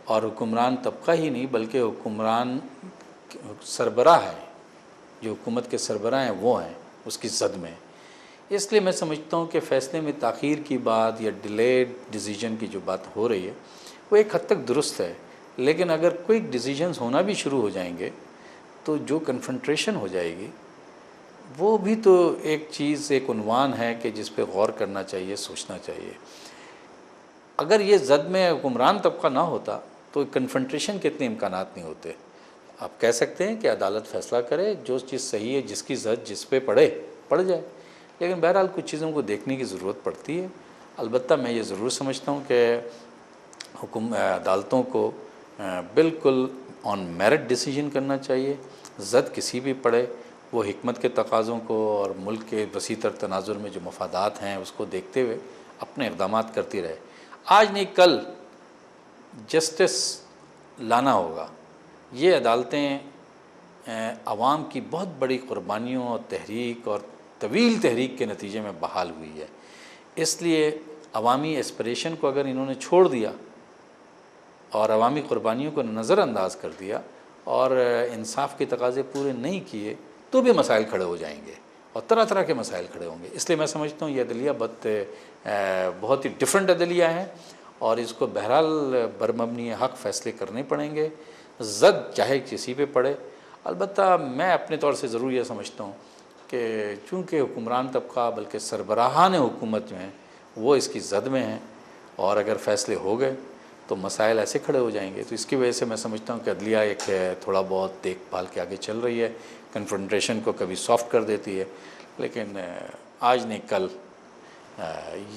और हुक्मरान तबका ही नहीं बल्कि हुक्मरान सरबराह है, जो हुकूमत के सरबराह हैं वो हैं उसकी जद में। इसलिए मैं समझता हूँ कि फ़ैसले में ताख़ीर की बात या डिलेड डिसीजन की जो बात हो रही है वो एक हद तक दुरुस्त है, लेकिन अगर क्विक डिसीजंस होना भी शुरू हो जाएंगे तो जो कन्फ्रंट्रेशन हो जाएगी वो भी तो एक चीज़, एक उन्वान है कि जिस पे गौर करना चाहिए, सोचना चाहिए। अगर ये जद में हुक्मरान तबका ना होता तो कन्फ्रंट्रेशन के इतने इम्कानात नहीं होते। आप कह सकते हैं कि अदालत फ़ैसला करे, जो चीज़ सही है, जिसकी जद जिस पे पड़ जाए, लेकिन बहरहाल कुछ चीज़ों को देखने की ज़रूरत पड़ती है। अलबत्ता मैं ये ज़रूर समझता हूँ कि अदालतों को बिल्कुल ऑन मेरिट डिसीजन करना चाहिए। जद किसी भी पड़े वो हिकमत के तकाज़ों को और मुल्क के वसीतर तनाजुर में जो मफादात हैं उसको देखते हुए अपने इक़दामात करती रहे। आज नहीं कल जस्टिस लाना होगा। ये अदालतें आवाम की बहुत बड़ी क़ुरबानियों और तहरीक और तवील तहरीक के नतीजे में बहाल हुई है। इसलिए अवामी एस्पिरेशन को अगर इन्होंने छोड़ दिया और अवामी क़ुरबानियों को नज़रअंदाज कर दिया और इंसाफ के तकाज़े पूरे नहीं किए तो भी मसाइल खड़े हो जाएंगे और तरह तरह के मसाइल खड़े होंगे। इसलिए मैं समझता हूँ ये अदलिया बहुत ही डिफरेंट अदलिया है और इसको बहरहाल बरमबनी हक़ फ़ैसले करने पड़ेंगे, ज़द चाहे किसी पे पड़े। अलबत्ता मैं अपने तौर से ज़रूर यह समझता हूँ कि चूँकि हुक्मरान तबका बल्कि सरबराहान हुकूमत जो हैं वो इसकी ज़द में हैं और अगर फ़ैसले हो गए तो मसाइल ऐसे खड़े हो जाएंगे। तो इसकी वजह से मैं समझता हूँ कि अदलिया एक थोड़ा बहुत देखभाल के आगे चल रही है, कन्फ्रंट्रेशन को कभी सॉफ्ट कर देती है, लेकिन आज नहीं कल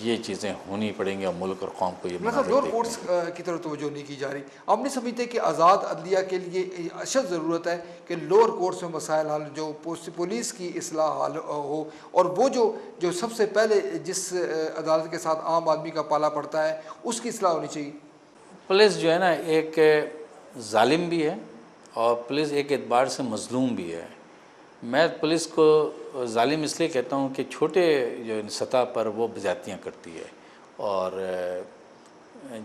ये चीज़ें होनी पड़ेंगी और मुल्क और कौम को ये लोअर कोर्ट्स की तरफ तवज्जो नहीं की जा रही। आप नहीं समझते कि आज़ाद अदलिया के लिए अशद ज़रूरत है कि लोअर कोर्ट्स में मसाइल हल, जो पुलिस की इस्लाह हल हो, और वो जो सबसे पहले जिस अदालत के साथ आम आदमी का पाला पड़ता है उसकी इस्लाह होनी चाहिए। पुलिस जो है ना एक जालिम भी है और पुलिस एक एतबार से मज़लूम भी है। मैं पुलिस को जालिम इसलिए कहता हूँ कि छोटे जो सतह पर वो ज़्यादतियाँ करती है और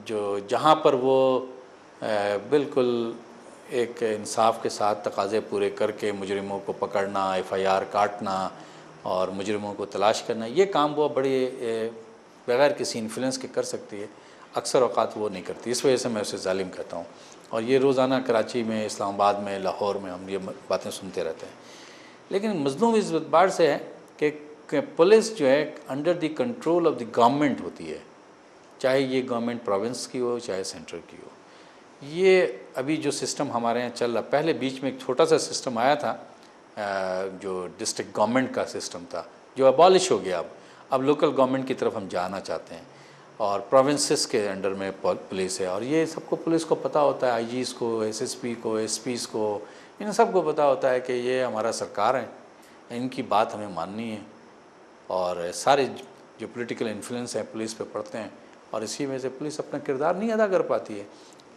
जो जहाँ पर वो बिल्कुल एक इंसाफ के साथ तकाज़े पूरे करके मुजरिमों को पकड़ना, FIR काटना और मुजरिमों को तलाश करना, ये काम वो बड़ी बग़ैर किसी इन्फ्लुएंस के कर सकती है, अक्सर औक़ात वो नहीं करती। इस वजह से मैं उसे जालिम कहता हूँ। और ये रोज़ाना कराची में, इस्लामाबाद में, लाहौर में हम ये बातें सुनते रहते हैं। लेकिन मज़लूम इस बात से है कि पुलिस जो है under the control of the government होती है, चाहे ये गवर्नमेंट प्रोविंस की हो चाहे सेंट्रल की हो। ये अभी जो सिस्टम हमारे यहाँ चल रहा, पहले बीच में एक छोटा सा सिस्टम आया था जो डिस्ट्रिक्ट गवर्नमेंट का सिस्टम था, जो अबॉलिश हो गया। अब लोकल गवर्नमेंट की तरफ हम जाना चाहते हैं और प्रोविंसेस के अंडर में पुलिस है और ये सबको पुलिस को पता होता है, IGs को, SSP को, SPs को, इन सबको पता होता है कि ये हमारा सरकार है, इनकी बात हमें माननी है और सारे जो पॉलिटिकल इन्फ्लुएंस है पुलिस पे पड़ते हैं और इसी वजह से पुलिस अपना किरदार नहीं अदा कर पाती है।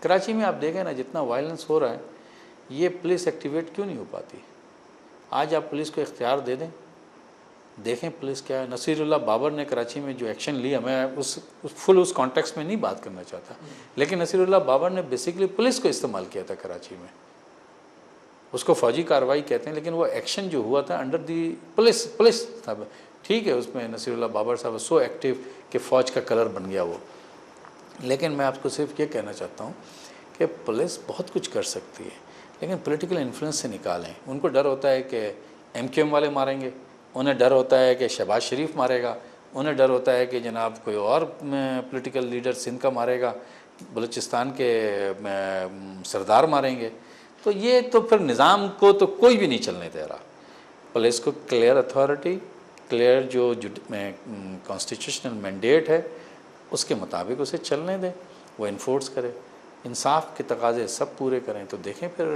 कराची में आप देखें ना जितना वायलेंस हो रहा है, ये पुलिस एक्टिवेट क्यों नहीं हो पाती। आज आप पुलिस को इख्तियार दे दें, देखें पुलिस क्या है। नसीरुल्लाह बाबर ने कराची में जो एक्शन लिया, मैं उस कॉन्टेक्स्ट में नहीं बात करना चाहता, लेकिन नसीरुल्लाह बाबर ने बेसिकली पुलिस को इस्तेमाल किया था कराची में। उसको फ़ौजी कार्रवाई कहते हैं, लेकिन वो एक्शन जो हुआ था अंडर दी पुलिस था। ठीक है, उसमें नसीरुल्लाह बाबर साहब सो एक्टिव कि फ़ौज का कलर बन गया वो। लेकिन मैं आपको सिर्फ ये कहना चाहता हूँ कि पुलिस बहुत कुछ कर सकती है, लेकिन पॉलिटिकल इन्फ्लुएंस से निकालें। उनको डर होता है कि MQM वाले मारेंगे, उन्हें डर होता है कि शहबाज शरीफ मारेगा, उन्हें डर होता है कि जनाब कोई और पॉलिटिकल लीडर सिंध का मारेगा, बलूचिस्तान के सरदार मारेंगे। तो ये तो फिर निज़ाम को तो कोई भी नहीं चलने दे रहा। पुलिस को क्लियर अथॉरिटी, क्लियर जो कॉन्स्टिट्यूशनल मैंडेट है उसके मुताबिक उसे चलने दें, वो इन्फोर्स करे, इंसाफ के तकाजे सब पूरे करें, तो देखें फिर।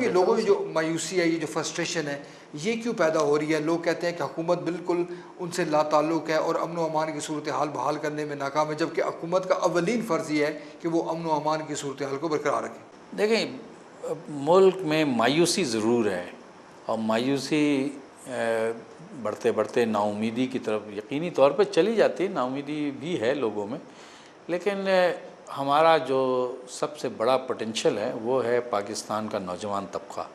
ये लोगों में जो मायूसी है, ये जो फ्रस्ट्रेशन है, ये क्यों पैदा हो रही है? लोग कहते हैं कि हुकूमत बिल्कुल उनसे लाताल्लुक़ है और अमन व अमान की सूरत हाल बहाल करने में नाकाम है, जबकि हुकूमत का अवलीन फ़र्ज़ ये है कि वो अमन व अमान की सूरत हाल को बरकरार रखें। देखें, मुल्क में मायूसी ज़रूर है और मायूसी बढ़ते बढ़ते नाउमीदी की तरफ यकीनी तौर पर चली जाती है। नाउमीदी भी है लोगों में, लेकिन हमारा जो सबसे बड़ा पोटेंशियल है वो है पाकिस्तान का नौजवान तबका।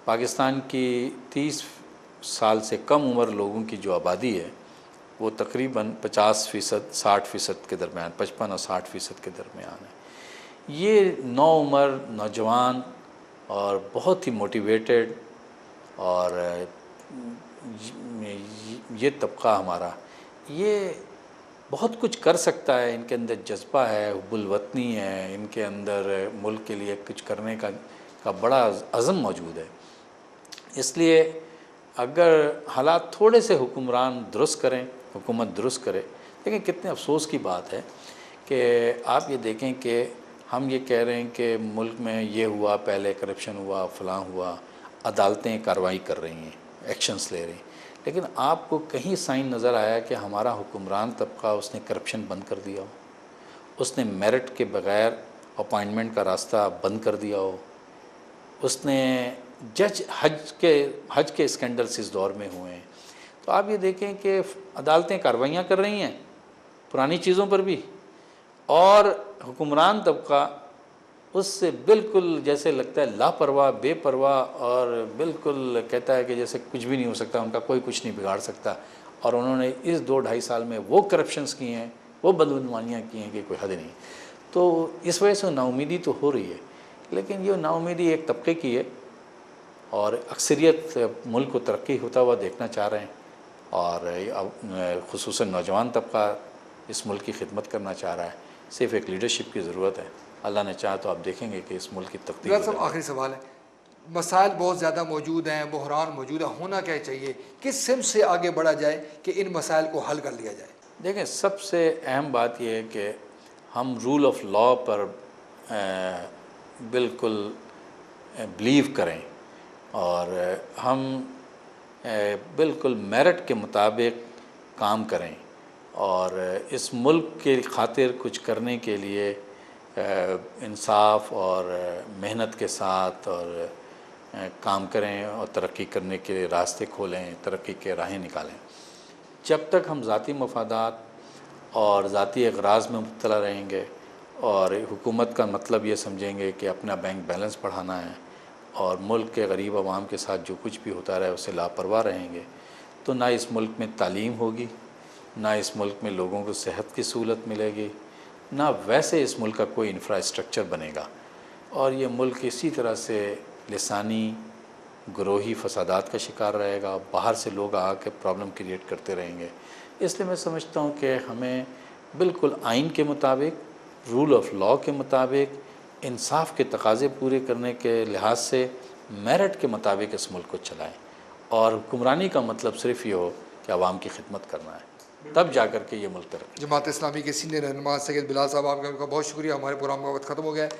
पाकिस्तान की 30 साल से कम उम्र लोगों की जो आबादी है वो तकरीबन 50%, 60% के दरमियान, 55 और 60% के दरमियान है। ये नौउम्र नौजवान और बहुत ही मोटिवेटेड और ये तबका हमारा, ये बहुत कुछ कर सकता है। इनके अंदर जज्बा है, हुब्बुल वतनी है, इनके अंदर मुल्क के लिए कुछ करने का बड़ा अज़म मौजूद है। इसलिए अगर हालात थोड़े से हुक्मरान दुरुस्त करें, हुकूमत दुरुस्त करे। लेकिन कितने अफसोस की बात है कि आप ये देखें कि हम ये कह रहे हैं कि मुल्क में ये हुआ, पहले करप्शन हुआ, फ़लाँ हुआ, अदालतें कार्रवाई कर रही हैं, एक्शंस ले रही हैं, लेकिन आपको कहीं साइन नज़र आया कि हमारा हुक्मरान तबका उसने करप्शन बंद कर दिया हो, उसने मेरिट के बग़ैर अपॉइंटमेंट का रास्ता बंद कर दिया हो, उसने हज के स्कैंडल्स इस दौर में हुए हैं। तो आप ये देखें कि अदालतें कार्रवाइयाँ कर रही हैं पुरानी चीज़ों पर भी, और हुक्मरान तबका उससे बिल्कुल जैसे लगता है लापरवाह, बेपरवाह, और बिल्कुल कहता है कि जैसे कुछ भी नहीं हो सकता, उनका कोई कुछ नहीं बिगाड़ सकता। और उन्होंने इस 2-2.5 साल में वो करप्शंस किए हैं, वो बदगुमानियाँ की हैं कि कोई हद नहीं। तो इस वजह से नाउमीदी तो हो रही है, लेकिन ये नाउमीदी एक तबके की है और अक्सरियत मुल्क को तरक्की होता हुआ देखना चाह रहे हैं, और ख़ुसूसन नौजवान तबका इस मुल्क की खिदमत करना चाह रहा है। सिर्फ़ एक लीडरशिप की ज़रूरत है। अल्लाह ने चाहा तो आप देखेंगे कि इस मुल्क की तकदीर। सब आखिरी सवाल है, मसाइल बहुत ज़्यादा मौजूद हैं, बहरान मौजूद है, होना क्या चाहिए, किस सिमत से आगे बढ़ा जाए कि इन मसाइल को हल कर लिया जाए? देखें, सबसे अहम बात यह है कि हम रूल ऑफ लॉ पर बिल्कुल बिलीव करें, और हम बिल्कुल मेरिट के मुताबिक काम करें, और इस मुल्क के खातिर कुछ करने के लिए इंसाफ और मेहनत के साथ और काम करें, और तरक्की करने के रास्ते खोलें, तरक्की के राहें निकालें। जब तक हम ज़ाती मफादात और ज़ाती अगराज़ में मुब्तला रहेंगे और हुकूमत का मतलब ये समझेंगे कि अपना बैंक बैलेंस बढ़ाना है और मुल्क के गरीब आवाम के साथ जो कुछ भी होता रहे उससे लापरवाह रहेंगे, तो ना इस मुल्क में तालीम होगी, ना इस मुल्क में लोगों को सेहत की सहूलत मिलेगी, ना वैसे इस मुल्क का कोई इंफ्रास्ट्रक्चर बनेगा, और ये मुल्क इसी तरह से लिसानी ग्रोही फसादात का शिकार रहेगा। बाहर से लोग आके प्रॉब्लम क्रिएट करते रहेंगे। इसलिए मैं समझता हूँ कि हमें बिल्कुल आइन के मुताबिक, रूल ऑफ लॉ के मुताबिक, इंसाफ के तकाज़े पूरे करने के लिहाज से मेरिट के मुताबिक इस मुल्क को चलाएँ, और हुक्मरानी का मतलब सिर्फ़ ये हो कि आवाम की खिदमत करना है, तब जा कर के ये मुल्क तरक्की। जमात इस्लामी के सीनियर रहनुमा सैयद बिलाल साहब, आपका बहुत शुक्रिया। हमारे प्रोग्राम का वक्त ख़त्म हो गया है।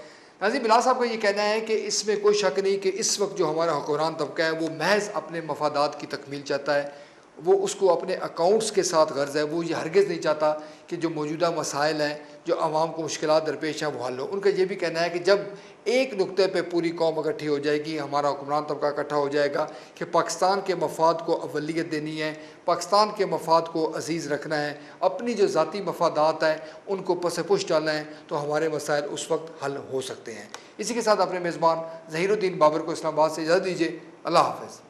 नाज़रीन, बिलाल साहब का ये कहना है कि इसमें कोई शक नहीं कि इस वक्त जो हमारा हुक्मरान तबका है वो महज अपने मफादात की तकमील चाहता है, वो उसको अपने अकाउंट्स के साथ गर्ज है। वो ये हरगिज़ नहीं चाहता कि जो मौजूदा मसाइल हैं, जो आवाम को मुश्किलात दरपेश हैं, वो हल हो। उनका ये भी कहना है कि जब एक नुक्ते पे पूरी कौम इकट्ठी हो जाएगी, हमारा हुक्मरान तबका इकट्ठा हो जाएगा कि पाकिस्तान के मफाद को अवलियत देनी है, पाकिस्तान के मफाद को अजीज़ रखना है, अपनी जो ज़ाती मफादात हैं उनको पस पुश डालना है, तो हमारे मसाइल उस वक्त हल हो सकते हैं। इसी के साथ अपने मेज़बान ज़हीरुद्दीन बाबर को इस्लामाबाद से इजाज़त दीजिए। अल्लाह हाफ़िज़।